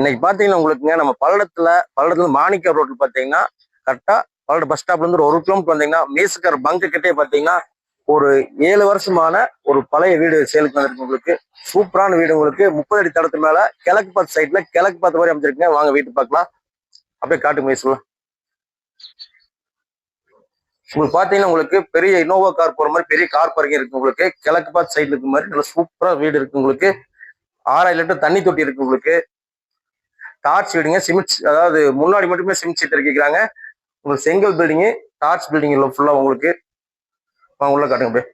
இன்னைக்கு பாத்தீங்கன்னா உங்களுக்குங்க நம்ம பல்லடத்துல மாணிக்க ரோட்ல பாத்தீங்கன்னா கரெக்டா பல்லட பஸ் ஸ்டாப்ல இருந்து ஒரு 1 கிலோமீட்டர் வந்தீங்கன்னா மீசுக்கார பங்கு கிட்டே பாத்தீங்கன்னா ஒரு 7 வருஷமான ஒரு பழைய வீடு சேலுக்கு வந்திருக்கு. உங்களுக்கு சூப்பரான வீடு, உங்களுக்கு 30 அடி தடத்து மேல கிழக்கு பார்த்த சைட்ல கிழக்கு பார்த்த மாதிரி அமைச்சிருக்குங்க. வாங்க வீட்டு பார்க்கலாம். அப்படியே காட்டு மீசுல உங்களுக்கு பாத்தீங்கன்னா உங்களுக்கு பெரிய இனோவா கார் போற மாதிரி பெரிய கார் பார்க்கிங் இருக்கு. உங்களுக்கு கிழக்கு பார்த்த சைட்ல இருக்க மாதிரி நல்ல சூப்பரா வீடு இருக்கு. உங்களுக்கு 6000 லிட்டர் தண்ணி தொட்டி இருக்கு. உங்களுக்கு டார்ச் வீடுங்க, சிமெண்ட், அதாவது முன்னாடி மட்டுமே சிமெண்ட் சீட் இறக்கிக்கிறாங்க. உங்களுக்கு செங்கல் பில்டிங்கு, டார்ச் பில்டிங் ஃபுல்லா உங்களுக்கு உள்ள காட்டுங்க. அப்படியே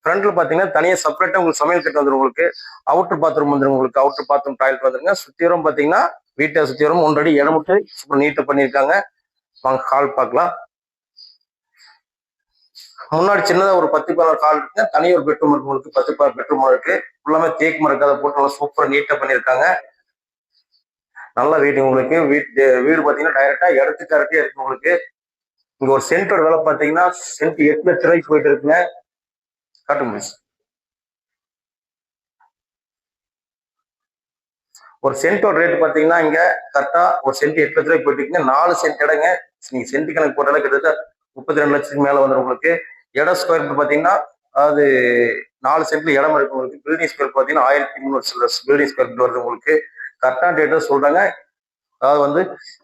ஃப்ரண்ட்ல பாத்தீங்கன்னா தனியா செப்பரேட்டா உங்களுக்கு சமையல் கட்டு வந்துடும். உங்களுக்கு அவுட்டர் பாத்ரூம் வந்துடும். உங்களுக்கு அவுட்டர் பாத்ரூம் டாய்லெட் வந்துருங்க. சுத்திவரம் பாத்தீங்கன்னா வீட்டை சுத்திவரம் 1 அடி இடம் விட்டு சூப்பர் நீட்டா பண்ணியிருக்காங்க. வாங்க ஹால் பார்க்கலாம். முன்னாடி சின்னதா ஒரு 10-12 ஹால் இருக்குங்க. தனி ஒரு பெட்ரூம் இருக்கு. உங்களுக்கு 10-12 பெட்ரூம் இருக்கு. ஃபுல்லாமே தேக்கு மரம் அதை போட்டு நல்லா சூப்பரா நீட்டா பண்ணியிருக்காங்க. நல்ல வீடு. உங்களுக்கு வீடு பாத்தீங்கன்னா டைரக்டா இடத்துக்கு கரெக்டா இருக்கு. உங்களுக்கு இங்க ஒரு சென்டோட விலை பாத்தீங்கன்னா சென்ட் 8 லட்சம் ரூபாய்க்கு போயிட்டு இருக்குங்க. காட்டும் மிஸ். ஒரு சென்டோட ரேட் பாத்தீங்கன்னா இங்க கரெக்டா ஒரு சென்ட் 8 லட்சம் ரூபாய்க்கு போயிட்டு இருக்குங்க. 4 சென்ட் இடங்க. நீங்க சென்ட் கணக்கு போட்டாலும் கிட்டத்தட்ட 32 லட்சத்துக்கு மேல வந்துடும். உங்களுக்கு இடம் ஸ்கொயர் ஃபீட் பாத்தீங்கன்னா அதாவது 4 சென்ட்ல இடம் இருக்கு. உங்களுக்கு பில்டிங் ஸ்கொயர் பாத்தீங்கன்னா 1300 பில்டிங் ஸ்கொயர் ஃபீட் வருது. உங்களுக்கு கரெக்டான ரேட் சொல்றாங்க. அதாவது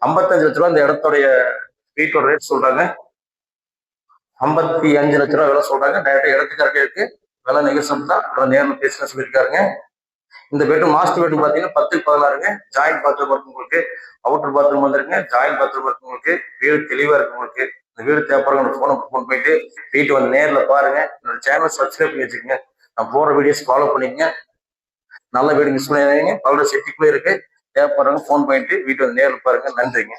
55 லட்ச ரூபாய் இந்த இடத்துடைய வீட்டோட ரேட் சொல்றாங்க. 55 லட்ச ரூபாய் விலை சொல்றாங்க. டைரக்டா இடத்துக்கு இருக்கு. விலை நெகோசியபிள் தான். நேரில் பேசுன சொல்லியிருக்காருங்க. இந்த பெட்ரூம் மாஸ்டர் பெட்ரூம் பாத்தீங்கன்னா 10-16ங்க. ஜாயிண்ட் பாத்ரூம் இருக்கு. உங்களுக்கு அவுட்டர் பாத்ரூம் வந்துருங்க. ஜாயிண்ட் பாத்ரூம் இருக்கு. உங்களுக்கு வீடு தெளிவா இருக்கு. உங்களுக்கு இந்த வீடு தேவைப்படுற போன் போயிட்டு வீட்டு வந்து நேர்ல பாருங்க. என்னோட சேனல் சப்ஸ்கிரைப் பண்ணி வச்சுக்கோங்க. நான் போற வீடியோஸ் ஃபாலோ பண்ணிக்கங்க. நல்ல வீடு மிஸ் பண்ணாதீங்க. பல்லட சிட்டிக்குள்ளே இருக்கு. தேவைப்படுறவங்க போன் பண்ணிட்டு வீட்டு வந்து நேரில் பாருங்க. நன்றிங்க.